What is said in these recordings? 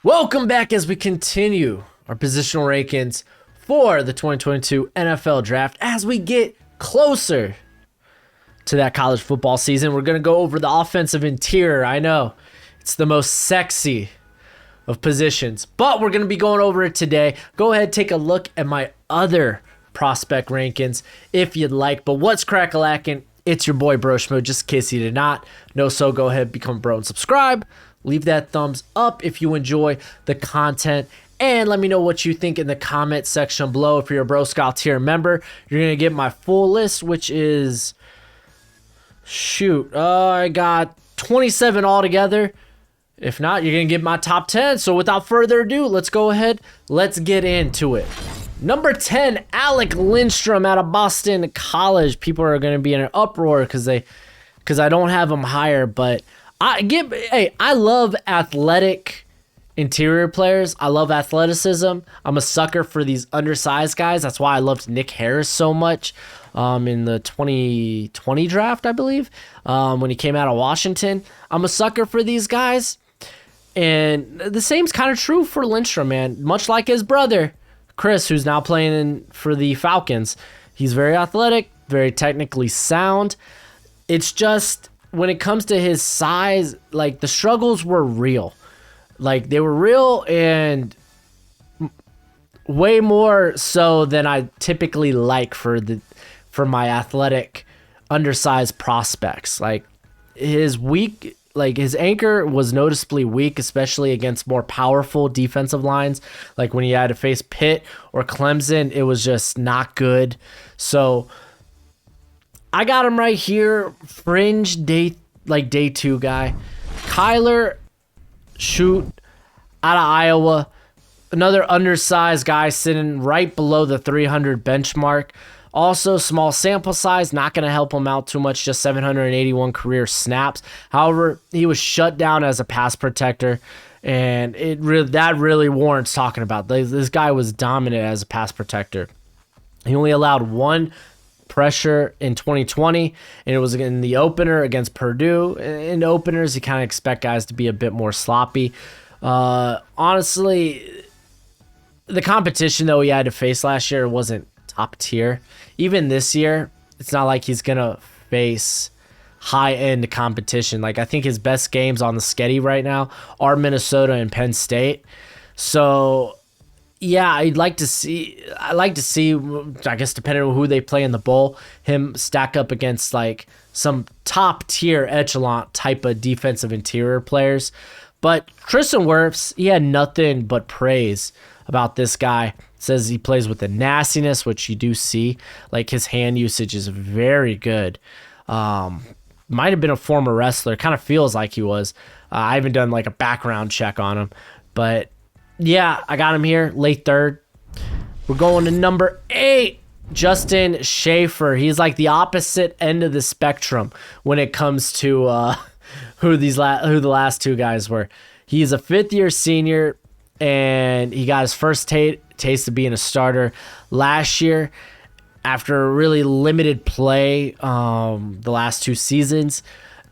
Welcome back as we continue our positional rankings for the 2022 NFL Draft. As we get closer to that college football season, we're going to go over the offensive interior. I know it's the most sexy of positions, but we're going to be going over it today. Go ahead, take a look at my other prospect rankings if you'd like. But what's crack-a-lackin'? It's your boy Broshmo, just in case you did not know so. Go ahead, become a bro and subscribe. Leave that thumbs up if you enjoy the content. And let me know what you think in the comment section below. If you're a Bro Scout tier member, you're going to get my full list, which is... I got 27 altogether. If not, you're going to get my top 10. So without further ado, let's go ahead. Let's get into it. Number 10, Alec Lindstrom out of Boston College. People are going to be in an uproar because I don't have him higher, but I love athletic interior players. I love athleticism. I'm a sucker for these undersized guys. That's why I loved Nick Harris so much in the 2020 draft, I believe, when he came out of Washington. I'm a sucker for these guys. And the same's kind of true for Lindstrom, man. Much like his brother, Chris, who's now playing for the Falcons. He's very athletic, very technically sound. It's just... when it comes to his size, like, the struggles were real. Like, they were real and way more so than I typically like for my athletic, undersized prospects. Like, his anchor was noticeably weak, especially against more powerful defensive lines. Like, when he had to face Pitt or Clemson, it was just not good. So... I got him right here, fringe day 2 guy. Kyler Schott out of Iowa, another undersized guy sitting right below the 300 benchmark. Also, small sample size, not going to help him out too much, just 781 career snaps. However, he was shut down as a pass protector, and that really warrants talking about. This guy was dominant as a pass protector. He only allowed one pressure in 2020, and it was in the opener against Purdue. In openers, you kind of expect guys to be a bit more sloppy. Honestly, the competition though he had to face last year wasn't top tier. Even this year, it's not like he's gonna face high-end competition. Like, I think his best games on the schedule right now are Minnesota and Penn State. So yeah, I like to see, I guess depending on who they play in the bowl, him stack up against like some top tier echelon type of defensive interior players. But Tristan Wirfs, he had nothing but praise about this guy. Says he plays with the nastiness, which you do see. Like, his hand usage is very good. Might have been a former wrestler. Kind of feels like he was. I haven't done like a background check on him, but yeah, I got him here, late third. We're going to number 8, Justin Shaffer. He's like the opposite end of the spectrum when it comes to who the last two guys were. He's a fifth-year senior, and he got his first taste of being a starter last year after a really limited play the last 2 seasons.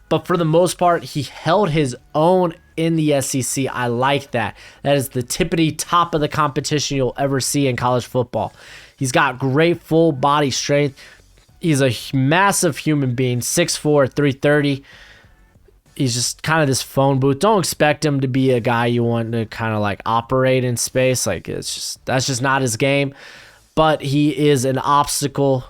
But for the most part, he held his own in the SEC. I like that. That is the tippity top of the competition you'll ever see in college football. He's got great full body strength. He's a massive human being, 6'4", 330. He's just kind of this phone booth. Don't expect him to be a guy you want to kind of like operate in space. Like, that's just not his game. But he is an obstacle.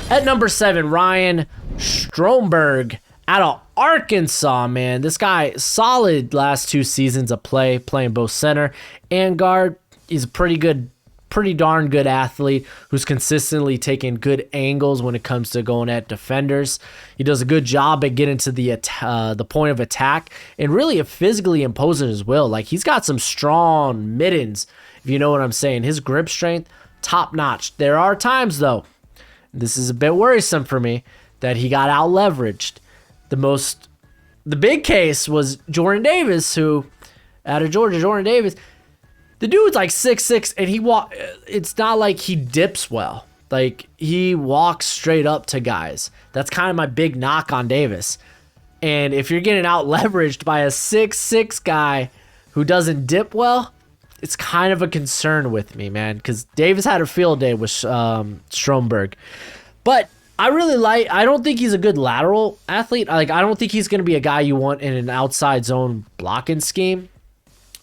At number 7, Ryan Stromberg out of Arkansas, man. This guy, solid last 2 seasons of playing both center and guard. He's a pretty darn good athlete who's consistently taking good angles when it comes to going at defenders. He does a good job at getting to the point of attack and really physically imposing his will. Like, he's got some strong middens, if you know what I'm saying. His grip strength, top notch. There are times, though, this is a bit worrisome for me, that he got out leveraged. The big case was Jordan Davis, who out of Georgia, the dude's like 6'6", and it's not like he dips well. Like, he walks straight up to guys. That's kind of my big knock on Davis. And if you're getting out leveraged by a 6'6" guy who doesn't dip well, it's kind of a concern with me, man, because Davis had a field day with Stromberg. But I don't think he's a good lateral athlete. I don't think he's going to be a guy you want in an outside zone blocking scheme.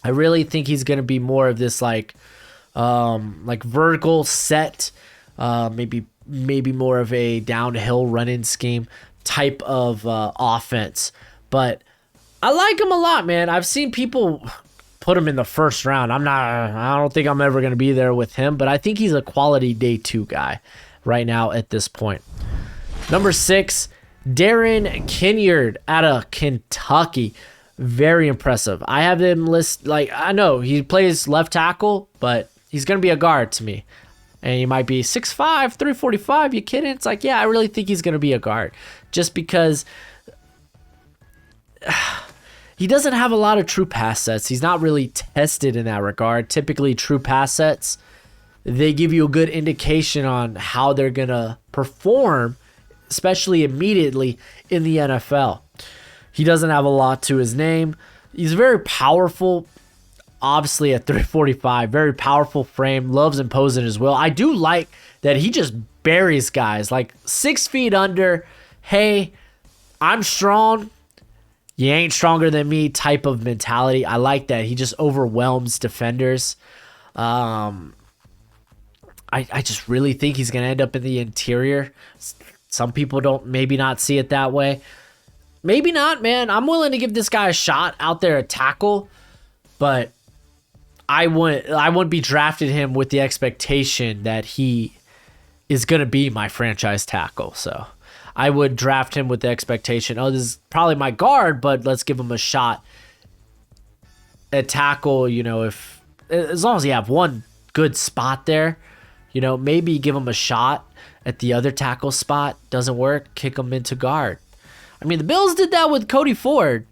I really think he's going to be more of this like vertical set, maybe more of a downhill running scheme type of offense. But I like him a lot, man. I've seen people put him in the first round. I don't think I'm ever going to be there with him, but I think he's a quality day 2 guy right now at this point. Number 6, Darian Kinnard out of Kentucky. Very impressive. I have him I know he plays left tackle, but he's going to be a guard to me. And he might be 6'5", 345. You kidding? It's like, yeah, I really think he's going to be a guard. Just because he doesn't have a lot of true pass sets. He's not really tested in that regard. Typically, true pass sets, they give you a good indication on how they're going to perform, especially immediately in the NFL. He doesn't have a lot to his name. He's very powerful, obviously at 345, very powerful frame, loves imposing as well. I do like that he just buries guys, like 6 feet under, hey, I'm strong, you ain't stronger than me type of mentality. I like that. He just overwhelms defenders. I just really think he's going to end up in the interior. Some people don't maybe not see it that way. Maybe not, man. I'm willing to give this guy a shot out there at tackle, but I wouldn't be drafting him with the expectation that he is going to be my franchise tackle. So I would draft him with the expectation, oh, this is probably my guard, but let's give him a shot at tackle. As long as you have one good spot there, maybe give him a shot at the other tackle spot. Doesn't work, kick him into guard. I mean, the Bills did that with Cody Ford.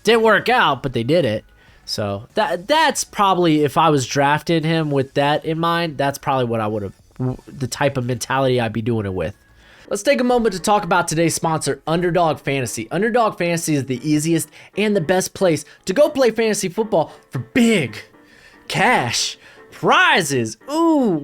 Didn't work out, but they did it. So that's probably, if I was drafting him with that in mind, that's probably what I would have, the type of mentality I'd be doing it with. Let's take a moment to talk about today's sponsor, Underdog Fantasy. Underdog Fantasy is the easiest and the best place to go play fantasy football for big cash prizes. Ooh,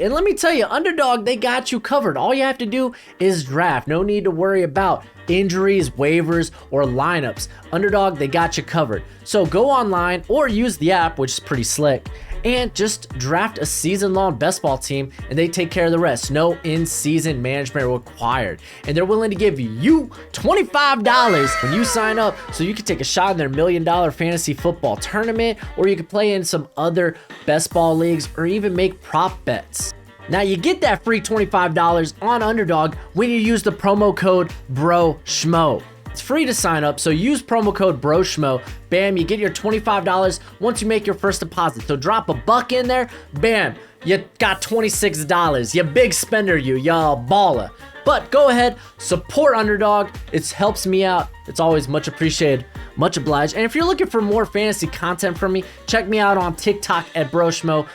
and let me tell you, Underdog, they got you covered. All you have to do is draft. No need to worry about injuries, waivers, or lineups. Underdog, they got you covered. So go online or use the app, which is pretty slick, and just draft a season-long best ball team, and they take care of the rest. No in-season management required. And they're willing to give you $25 when you sign up, so you can take a shot in their $1 million fantasy football tournament, or you can play in some other best ball leagues, or even make prop bets. Now, you get that free $25 on Underdog when you use the promo code BROSHMO. It's free to sign up, so use promo code BROSHMO. Bam, you get your $25 once you make your first deposit. So drop a buck in there, bam, you got $26. You big spender, y'all baller. But go ahead, support Underdog. It helps me out. It's always much appreciated, much obliged. And if you're looking for more fantasy content from me, check me out on TikTok at Broshmo.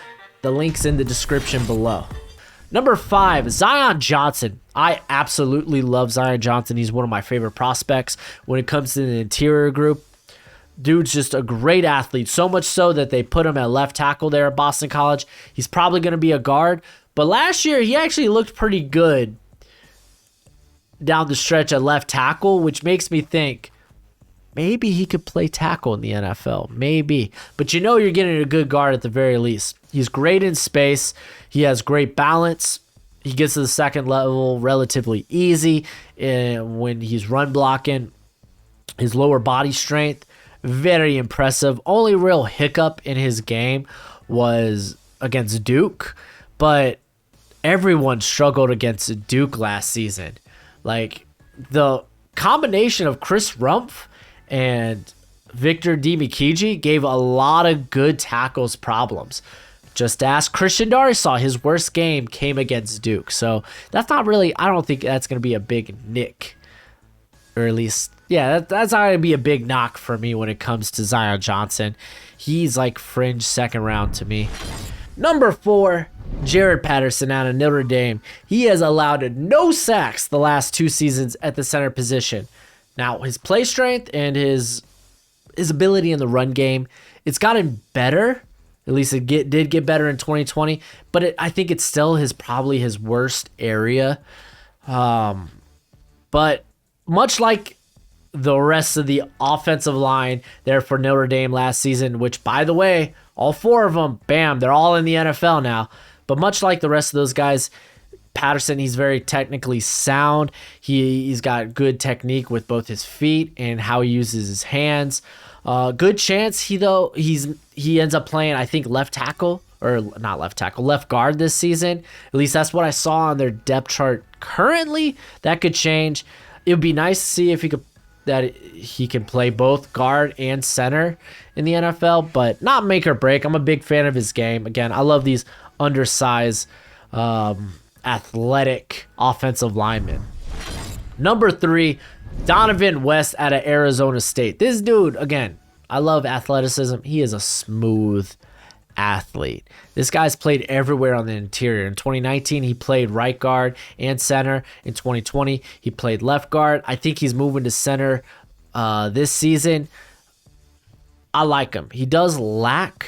The link's in the description below. Number 5, Zion Johnson. I absolutely love Zion Johnson. He's one of my favorite prospects when it comes to the interior group. Dude's just a great athlete, so much so that they put him at left tackle there at Boston College. He's probably going to be a guard, but last year he actually looked pretty good down the stretch at left tackle, which makes me think maybe he could play tackle in the NFL. Maybe. But you're getting a good guard at the very least. He's great in space. He has great balance. He gets to the second level relatively easy when he's run blocking. His lower body strength, very impressive. Only real hiccup in his game was against Duke, but everyone struggled against Duke last season. Like, the combination of Chris Rumpf and Victor Dimukeje gave a lot of good tackles problems. Just ask Christian Darrisaw. His worst game came against Duke. So that's not really, I don't think that's going to be a big nick. Or at least, yeah, that's not going to be a big knock for me when it comes to Zion Johnson. He's like fringe second round to me. Number 4, Jarrett Patterson out of Notre Dame. He has allowed no sacks the last 2 seasons at the center position. Now, his play strength and his ability in the run game, it's gotten better. At least it did get better in 2020, but I think it's still probably his worst area. But much like the rest of the offensive line there for Notre Dame last season, which, by the way, all 4 of them, bam, they're all in the NFL now. But much like the rest of those guys, Patterson, he's very technically sound. He's got good technique with both his feet and how he uses his hands. Good chance he ends up playing, I think, left tackle, or not left tackle, left guard this season. At least that's what I saw on their depth chart currently. That could change. It would be nice to see if he can play both guard and center in the NFL, but not make or break. I'm a big fan of his game. Again, I love these undersized, athletic offensive linemen. Number 3, Dohnovan West out of Arizona State. This dude, again, I love athleticism. He is a smooth athlete. This guy's played everywhere on the interior. In 2019, he played right guard and center. In 2020, he played left guard. I think he's moving to center this season. I like him. He does lack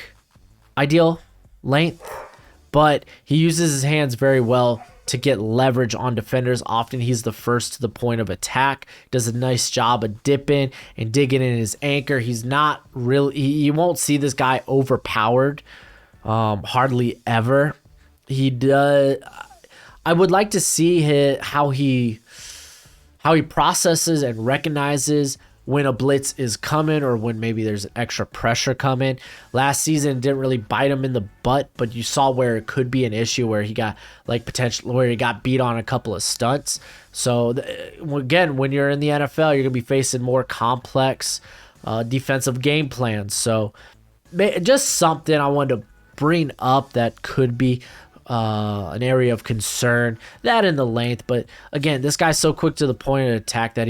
ideal length, but he uses his hands very well to get leverage on defenders. Often he's the first to the point of attack. Does a nice job of dipping and digging in his anchor. He's not really, you won't see this guy overpowered, hardly ever. He does. I would like to see how he processes and recognizes when a blitz is coming or when maybe there's extra pressure coming. Last season didn't really bite him in the butt, but you saw where it could be an issue where he got where he got beat on a couple of stunts. So again, when you're in the NFL, you're gonna be facing more complex defensive game plans. So just something I wanted to bring up that could be an area of concern. That in the length, but again, this guy's so quick to the point of attack that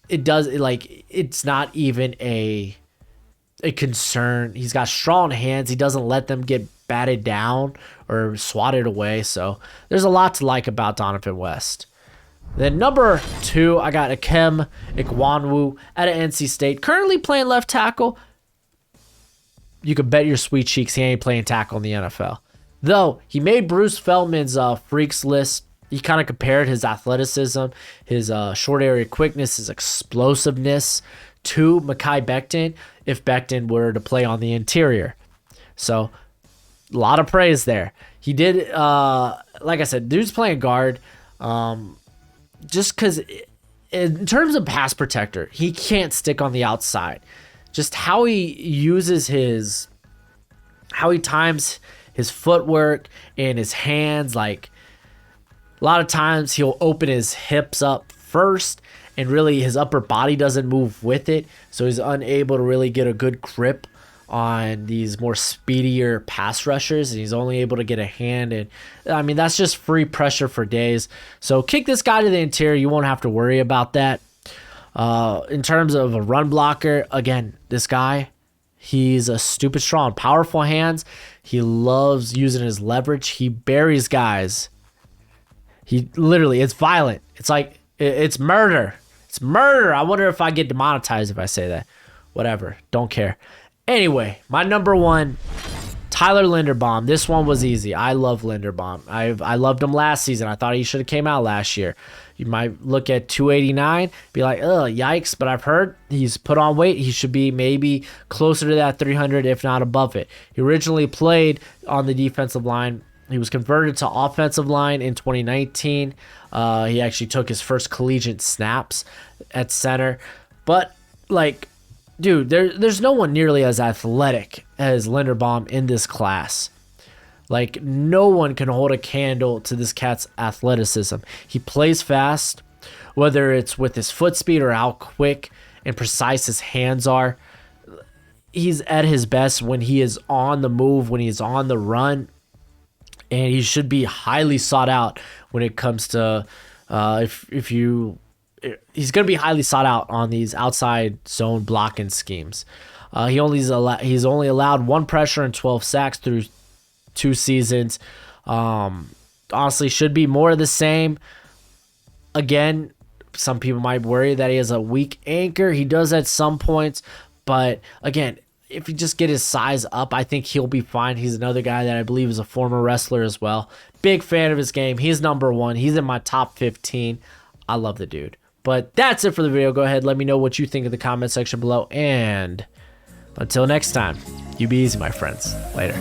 it's not even a concern. He's got strong hands. He doesn't let them get batted down or swatted away. So there's a lot to like about Dohnovan West. Then number 2, I got Ekwonu out of NC State. Currently playing left tackle. You could bet your sweet cheeks he ain't playing tackle in the NFL. Though he made Bruce Feldman's freaks list. He kind of compared his athleticism, his short area quickness, his explosiveness to Mekhi Becton if Becton were to play on the interior. So, a lot of praise there. He did, like I said, dude's playing guard. Just because in terms of pass protector, he can't stick on the outside. Just how he times his footwork and his hands, like, a lot of times he'll open his hips up first and really his upper body doesn't move with it. So he's unable to really get a good grip on these more speedier pass rushers. And he's only able to get a hand. And I mean, that's just free pressure for days. So kick this guy to the interior. You won't have to worry about that. In terms of a run blocker, again, this guy, he's a stupid strong, powerful hands. He loves using his leverage. He buries guys. He literally, it's violent. It's like, it's murder. It's murder. I wonder if I get demonetized if I say that. Whatever. Don't care. Anyway, my number 1, Tyler Linderbaum. This one was easy. I love Linderbaum. I loved him last season. I thought he should have came out last year. You might look at 289, be like, oh, yikes. But I've heard he's put on weight. He should be maybe closer to that 300, if not above it. He originally played on the defensive line. He was converted to offensive line in 2019. He actually took his first collegiate snaps at center. But, like, dude, there's no one nearly as athletic as Linderbaum in this class. Like, no one can hold a candle to this cat's athleticism. He plays fast, whether it's with his foot speed or how quick and precise his hands are. He's at his best when he is on the move, when he's on the run. And he should be highly sought out when it comes to he's going to be highly sought out on these outside zone blocking schemes. He's only allowed 1 pressure and 12 sacks through 2 seasons. Honestly, should be more of the same. Again, some people might worry that he has a weak anchor. He does at some points, but again, if you just get his size up, I think he'll be fine. He's another guy that I believe is a former wrestler as well. Big fan of his game. He's number 1. He's in my top 15. I love the dude. But that's it for the video. Go ahead, let me know what you think in the comment section below. And until next time, you be easy, my friends. Later.